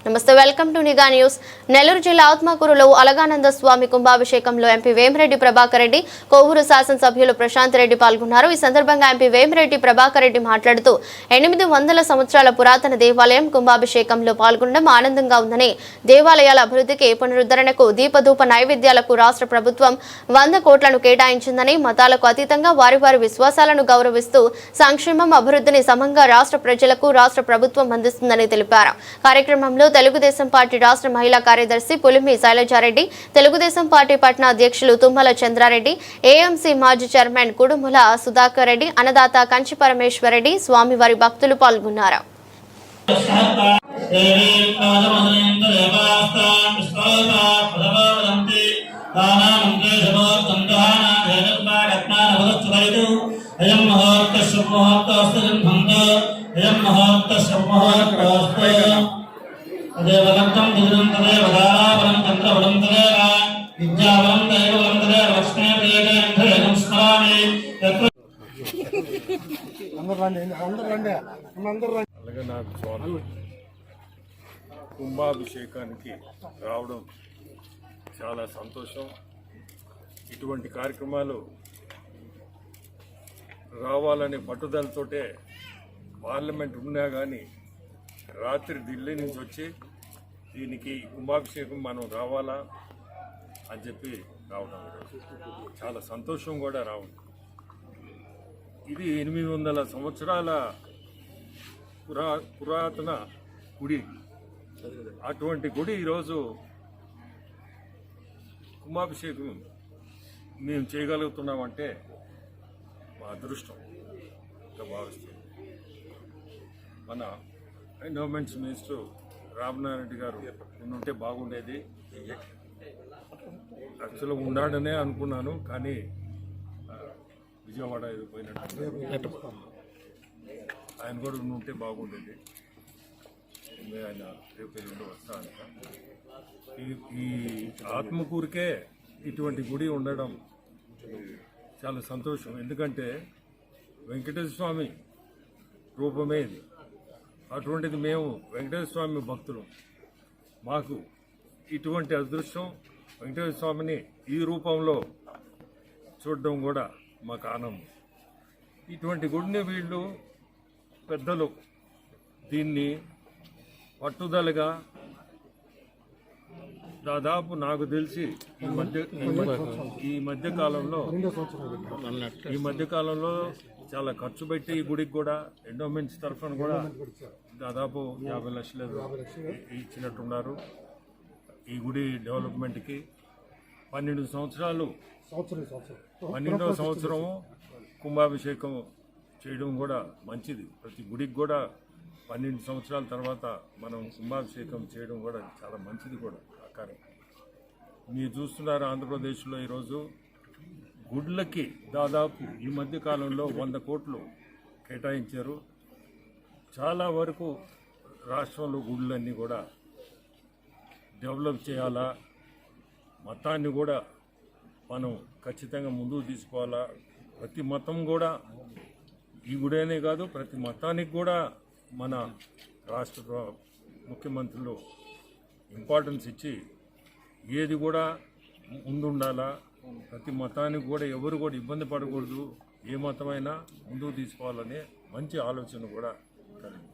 నమస్తే, welcome to నిఘా news. Nellore జిల్లా ఆత్మకూరులో అలగానంద స్వామి కుంభాభిషేకంలో ఎంపీ వేమిరెడ్డి ప్రభాకర్ రెడ్డి, కోవూరు శాసనసభ్యులు ప్రశాంత్ రెడ్డి పాల్గొన్నారు. ఈ సందర్భంగా ఎంపీ వేమిరెడ్డి ప్రభాకర్ రెడ్డి మాట్లాడుతూ 800 సంవత్సరాల పురాతన దేవాలయం కుంభాభిషేకంలో పాల్గొనడం ఆనందంగా ఉందని, దేవాలయాల అభివృద్ధికి, పునరుద్ధరణకు, దీపధూప నైవేద్యాలకు రాష్ట్ర ప్రభుత్వం 100 కోట్లను కేటాయించిందని, మతాలకు అతీతంగా వారి వారి విశ్వాసాలను గౌరవిస్తూ సంక్షేమం, అభివృద్ధిని సమంగా రాష్ట్ర ప్రజలకు రాష్ట్ర ప్రభుత్వం అందిస్తుందని తెలిపారు. కార్యక్రమంలో తెలుగుదేశం పార్టీ రాష్ట్ర మహిళా కార్యదర్శి పులిమి శైలజారెడ్డి, తెలుగుదేశం పార్టీ పట్టణ అధ్యక్షులు తుమ్మల చంద్రారెడ్డి, ఏఎంసీ మాజీ చైర్మన్ కుడుముల సుధాకర్ రెడ్డి, అన్నదాత కంచి పరమేశ్వర్ రెడ్డి, స్వామివారి భక్తులు పాల్గొన్నారు. దేవగంతం దిగురంతదే వదారావరం చంద్రవడం తదేవ విద్యావరం దైవవరం తదే లక్ష్మీ ప్రియగేంద్రేయం స్మరామి. అలగనాథ స్వామి కుంభాభిషేకానికి రావడం చాలా సంతోషం. ఇటువంటి కార్యక్రమాలు రావాలనే పట్టుదలతోటే పార్లమెంట్ ఉన్నా కానీ రాత్రి ఢిల్లీ నుంచి వచ్చి దీనికి కుంభాభిషేకం మనం రావాలా అని చెప్పి రావడం చాలా సంతోషం కూడా రావడం. ఇది 800 సంవత్సరాల పురాతన గుడి. అటువంటి గుడి ఈరోజు కుంభాభిషేకం మేము చేయగలుగుతున్నామంటే మా అదృష్టం భావిస్తుంది. మన ఎండోమెంట్స్ మినిస్టర్ రామనారాయణ రెడ్డి గారు ఉంటే బాగుండేది. యాక్చువల్గా ఉన్నాడనే అనుకున్నాను, కానీ విజయవాడ పోయినట్టు ఆయన కూడా ఉంటే బాగుండేది. ఆయన రేపు ఎల్లుండి వస్తాను. ఈ ఆత్మకూరుకే ఇటువంటి గుడి ఉండడం చాలా సంతోషం. ఎందుకంటే వెంకటేశ్వర స్వామి రూపమే ఇది. అటువంటిది మేము వెంకటేశ్వర స్వామి భక్తులు, మాకు ఇటువంటి అదృష్టం వెంకటేశ్వర స్వామిని ఈ రూపంలో చూడడం కూడా మాకు ఆనందం. ఇటువంటి గుడిని వీళ్ళు పెద్దలు దీన్ని పట్టుదలగా దాదాపు నాకు తెలిసి ఈ మధ్య కాలంలో చాలా ఖర్చు పెట్టి ఈ గుడికి కూడా ఎండోమెంట్స్ తరఫున కూడా దాదాపు 50 లక్షలు ఇచ్చినట్టున్నారు. ఈ గుడి డెవలప్మెంట్కి 12 సంవత్సరాలు 12వ సంవత్సరం కుంభాభిషేకం చేయడం కూడా మంచిది. ప్రతి గుడికి కూడా 12 సంవత్సరాల తర్వాత మనం కుంభాభిషేకం చేయడం కూడా చాలా మంచిది కూడా. కానీ మీరు చూస్తున్నారు, ఆంధ్రప్రదేశ్లో ఈరోజు గుడ్లకి దాదాపు ఈ మధ్య కాలంలో 100 కోట్లు కేటాయించారు. చాలా వరకు రాష్ట్రంలో గుళ్ళన్నీ కూడా డెవలప్ చేయాలా, మతాన్ని కూడా మనం ఖచ్చితంగా ముందుకు తీసుకోవాలా. ప్రతి మతం కూడా, ఈ గుడేనే కాదు ప్రతి మతానికి కూడా మన రాష్ట్ర ముఖ్యమంత్రులు ఇంపార్టెన్స్ ఇచ్చి ఏది కూడా ముందుండాలా. ప్రతి మతానికి కూడా ఎవరు కూడా ఇబ్బంది పడకూడదు, ఏ మతమైనా ముందుకు తీసుకోవాలనే మంచి ఆలోచన కూడా కలిగింది.